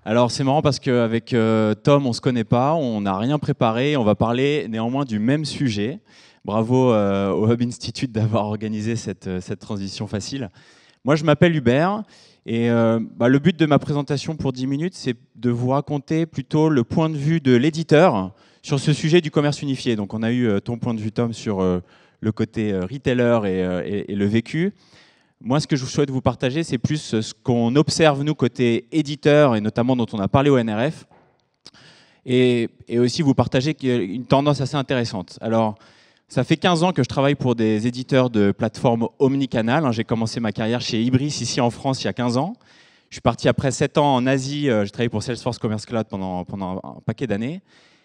Alors c'est marrant parce qu'avec Tom, on ne se connaît pas, on n'a rien préparé, on va parler néanmoins du même sujet. Bravo au Hub Institute d'avoir organisé cette transition facile. Moi je m'appelle Hubert et le but de ma présentation pour 10 minutes, c'est de vous raconter plutôt le point de vue de l'éditeur sur ce sujet du commerce unifié. Donc on a eu ton point de vue Tom sur le côté retailer et le vécu. Moi, ce que je souhaite vous partager, c'est plus ce qu'on observe, nous, côté éditeur, et notamment dont on a parlé au NRF, et aussi vous partager une tendance assez intéressante. Alors, ça fait 15 ans que je travaille pour des éditeurs de plateformes omnicanal. J'ai commencé ma carrière chez Ibris, ici en France, il y a 15 ans. Je suis parti après 7 ans en Asie, j'ai travaillé pour Salesforce Commerce Cloud pendant un paquet d'années.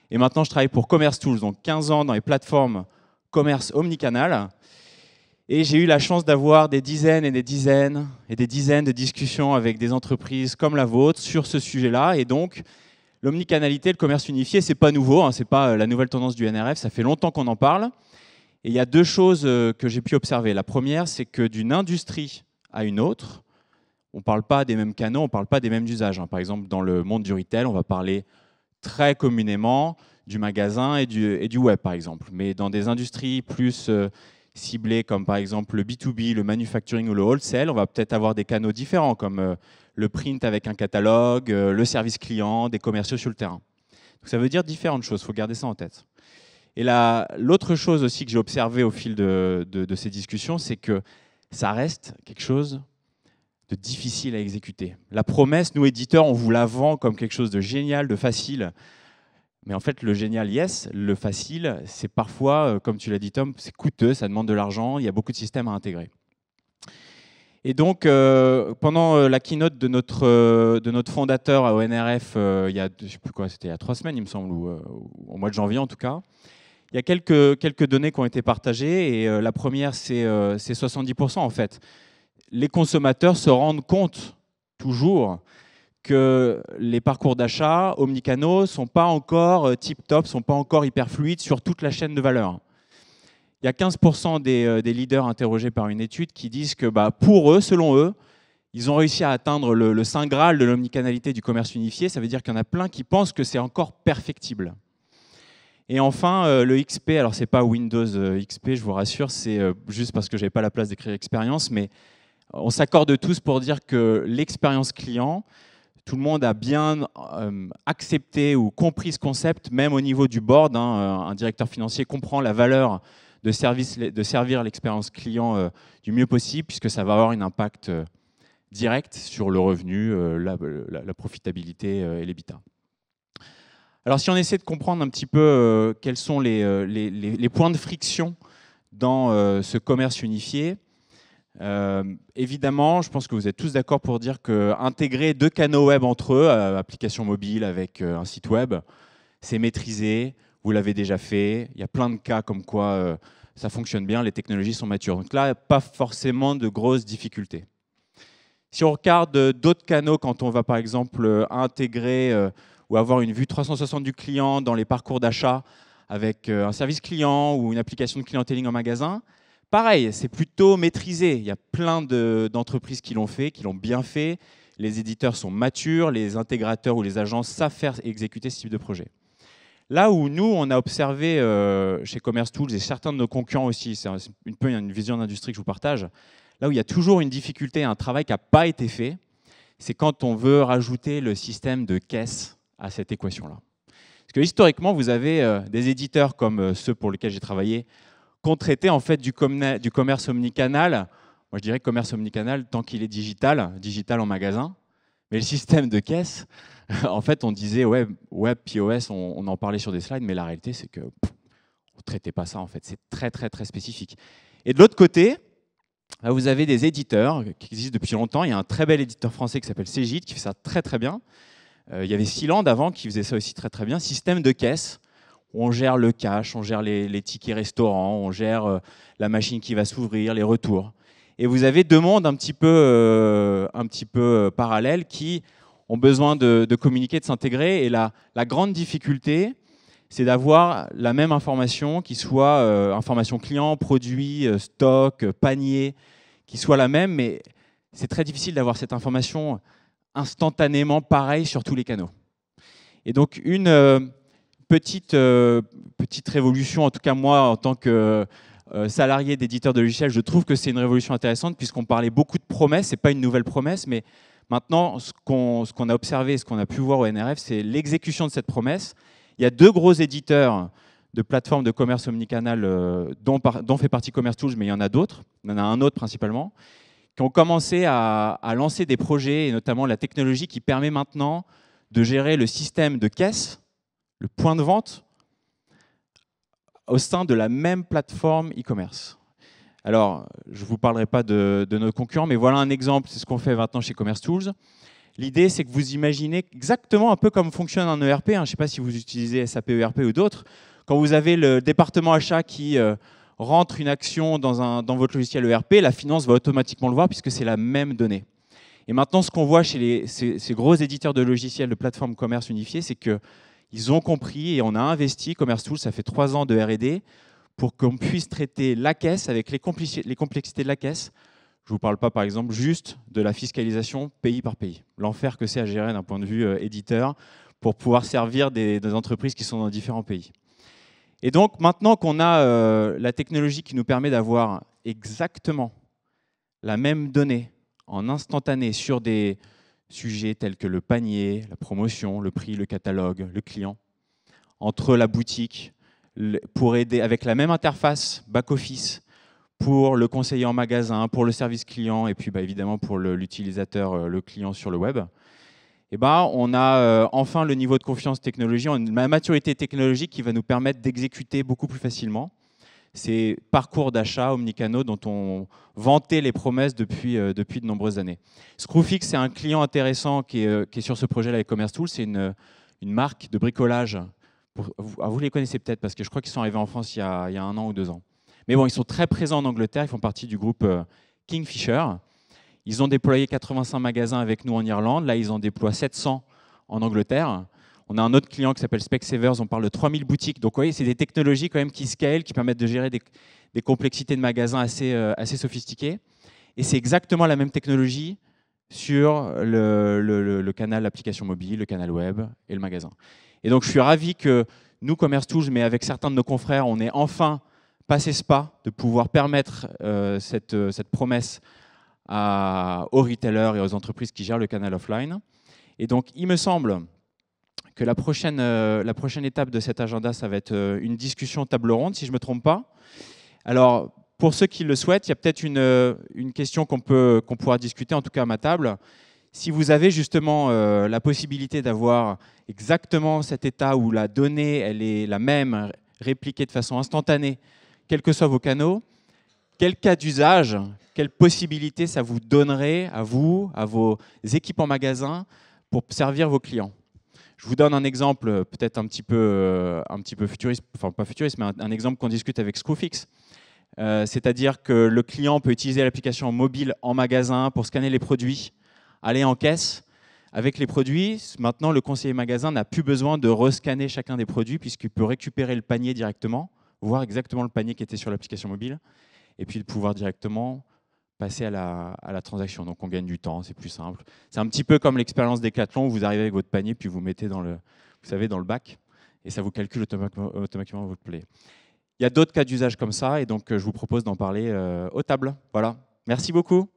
Et maintenant, je travaille pour Commerce Tools, donc 15 ans dans les plateformes commerce omnicanal. Et j'ai eu la chance d'avoir des dizaines et des dizaines et des dizaines de discussions avec des entreprises comme la vôtre sur ce sujet-là. Et donc, l'omnicanalité, le commerce unifié, c'est pas nouveau, c'est pas la nouvelle tendance du NRF, ça fait longtemps qu'on en parle. Et il y a deux choses que j'ai pu observer. La première, c'est que d'une industrie à une autre, on ne parle pas des mêmes canaux, on ne parle pas des mêmes usages. Par exemple, dans le monde du retail, on va parler très communément du magasin et du web, par exemple. Mais dans des industries plus ciblés comme par exemple le B2B, le manufacturing ou le wholesale, on va peut-être avoir des canaux différents comme le print avec un catalogue, le service client, des commerciaux sur le terrain. Donc ça veut dire différentes choses, il faut garder ça en tête. Et l'autre chose aussi que j'ai observé au fil de ces discussions, c'est que ça reste quelque chose de difficile à exécuter. La promesse, nous éditeurs, on vous la vend comme quelque chose de génial, de facile. Mais en fait, le génial, yes, le facile, c'est parfois, comme tu l'as dit Tom, c'est coûteux, ça demande de l'argent, il y a beaucoup de systèmes à intégrer. Et donc, pendant la keynote de notre fondateur à ONRF, il y a, je sais plus quoi, c'était il y a 3 semaines, il me semble, ou au mois de janvier en tout cas, il y a quelques données qui ont été partagées, et la première, c'est 70% en fait. Les consommateurs se rendent compte, toujours, que les parcours d'achat omnicanaux ne sont pas encore tip-top, ne sont pas encore hyper fluides sur toute la chaîne de valeur. Il y a 15% des leaders interrogés par une étude qui disent que pour eux, selon eux, ils ont réussi à atteindre le saint graal de l'omnicanalité du commerce unifié. Ça veut dire qu'il y en a plein qui pensent que c'est encore perfectible. Et enfin, le XP, alors ce n'est pas Windows XP, je vous rassure, c'est juste parce que je n'avais pas la place d'écrire expérience, mais on s'accorde tous pour dire que l'expérience client, tout le monde a bien accepté ou compris ce concept, même au niveau du board. Un directeur financier comprend la valeur de servir l'expérience client du mieux possible, puisque ça va avoir un impact direct sur le revenu, la profitabilité et l'EBITDA. Alors si on essaie de comprendre un petit peu quels sont les points de friction dans ce commerce unifié, évidemment, je pense que vous êtes tous d'accord pour dire qu'intégrer 2 canaux web entre eux, application mobile avec un site web, c'est maîtrisé, vous l'avez déjà fait, il y a plein de cas comme quoi ça fonctionne bien, les technologies sont matures. Donc là, pas forcément de grosses difficultés. Si on regarde d'autres canaux, quand on va par exemple intégrer ou avoir une vue 360 du client dans les parcours d'achat avec un service client ou une application de clienteling en magasin, pareil, c'est plutôt maîtrisé. Il y a plein d'entreprises qui l'ont fait, qui l'ont bien fait. Les éditeurs sont matures, les intégrateurs ou les agences savent faire et exécuter ce type de projet. Là où nous, on a observé chez Commerce Tools et certains de nos concurrents aussi, c'est une vision d'industrie que je vous partage, là où il y a toujours une difficulté, un travail qui n'a pas été fait, c'est quand on veut rajouter le système de caisse à cette équation-là. Parce que historiquement, vous avez des éditeurs comme ceux pour lesquels j'ai travaillé, qu'on traitait en fait du commerce omnicanal. Moi, je dirais commerce omnicanal tant qu'il est digital en magasin. Mais le système de caisse, en fait, on disait web, POS, on en parlait sur des slides, mais la réalité, c'est que on ne traitait pas ça, en fait. C'est très, très, très spécifique. Et de l'autre côté, là, vous avez des éditeurs qui existent depuis longtemps. Il y a un très bel éditeur français qui s'appelle Cegid, qui fait ça très, très bien. Il y avait Sealand avant qui faisait ça aussi très, très bien. Système de caisse. On gère le cash, on gère les tickets restaurants, on gère la machine qui va s'ouvrir, les retours. Et vous avez 2 mondes un petit peu parallèles qui ont besoin de communiquer, de s'intégrer. Et la grande difficulté, c'est d'avoir la même information, qui soit information client, produit, stock, panier, qui soit la même. Mais c'est très difficile d'avoir cette information instantanément pareil sur tous les canaux. Et donc une petite révolution, en tout cas moi en tant que salarié d'éditeur de logiciels, je trouve que c'est une révolution intéressante puisqu'on parlait beaucoup de promesses, c'est pas une nouvelle promesse, mais maintenant ce qu'on a observé, ce qu'on a pu voir au NRF, c'est l'exécution de cette promesse. Il y a 2 gros éditeurs de plateformes de commerce omnicanal dont fait partie Commerce Tools, mais il y en a d'autres, il y en a un autre principalement, qui ont commencé à lancer des projets, et notamment la technologie qui permet maintenant de gérer le système de caisse, le point de vente, au sein de la même plateforme e-commerce. Alors, je ne vous parlerai pas de nos concurrents, mais voilà un exemple, c'est ce qu'on fait maintenant chez Commerce Tools. L'idée, c'est que vous imaginez exactement un peu comme fonctionne un ERP. Je ne sais pas si vous utilisez SAP ERP ou d'autres. Quand vous avez le département achat qui rentre une action dans votre logiciel ERP, la finance va automatiquement le voir puisque c'est la même donnée. Et maintenant, ce qu'on voit chez ces gros éditeurs de logiciels de plateforme commerce unifiée, c'est qu'ils ont compris et on a investi, Commerce Tools, ça fait 3 ans de R&D, pour qu'on puisse traiter la caisse avec les complexités de la caisse. Je ne vous parle pas, par exemple, juste de la fiscalisation pays par pays. L'enfer que c'est à gérer d'un point de vue éditeur pour pouvoir servir des entreprises qui sont dans différents pays. Et donc, maintenant qu'on a la technologie qui nous permet d'avoir exactement la même donnée en instantané sur des sujets tels que le panier, la promotion, le prix, le catalogue, le client, entre la boutique, pour aider avec la même interface back-office pour le conseiller en magasin, pour le service client et puis évidemment pour l'utilisateur, le client sur le web, et on a enfin le niveau de confiance technologique, la maturité technologique qui va nous permettre d'exécuter beaucoup plus facilement ces parcours d'achat omnicanaux dont on vantait les promesses depuis de nombreuses années. Screwfix, c'est un client intéressant qui est sur ce projet-là avec Commerce Tools. C'est une marque de bricolage. Vous les connaissez peut-être parce que je crois qu'ils sont arrivés en France il y a 1 an ou 2 ans. Mais bon, ils sont très présents en Angleterre. Ils font partie du groupe Kingfisher. Ils ont déployé 85 magasins avec nous en Irlande. Là, ils en déploient 700 en Angleterre. On a un autre client qui s'appelle Specsavers. On parle de 3000 boutiques. Donc, vous voyez, c'est des technologies quand même qui scalent, qui permettent de gérer des complexités de magasins assez sophistiquées. Et c'est exactement la même technologie sur le canal l'application mobile, le canal web et le magasin. Et donc, je suis ravi que nous, Commerce Tools, mais avec certains de nos confrères, on ait enfin passé ce pas de pouvoir permettre cette promesse aux retailers et aux entreprises qui gèrent le canal offline. Et donc, il me semble que la prochaine étape de cet agenda, ça va être une discussion table ronde, si je ne me trompe pas. Alors, pour ceux qui le souhaitent, il y a peut-être une question qu'on pourra discuter, en tout cas à ma table. Si vous avez justement la possibilité d'avoir exactement cet état où la donnée elle est la même, répliquée de façon instantanée, quels que soient vos canaux, quel cas d'usage, quelle possibilité ça vous donnerait à vous, à vos équipes en magasin, pour servir vos clients? Je vous donne un exemple peut-être un petit peu futuriste, enfin pas futuriste, mais un exemple qu'on discute avec Screwfix. C'est-à-dire que le client peut utiliser l'application mobile en magasin pour scanner les produits, aller en caisse. Avec les produits, maintenant, le conseiller magasin n'a plus besoin de rescanner chacun des produits puisqu'il peut récupérer le panier directement, voir exactement le panier qui était sur l'application mobile, et puis de pouvoir directement passer à la transaction. Donc on gagne du temps, c'est plus simple. C'est un petit peu comme l'expérience Decathlon où vous arrivez avec votre panier, puis vous mettez dans le bac, et ça vous calcule automatiquement votre play. Il y a d'autres cas d'usage comme ça, et donc je vous propose d'en parler aux tables. Voilà. Merci beaucoup.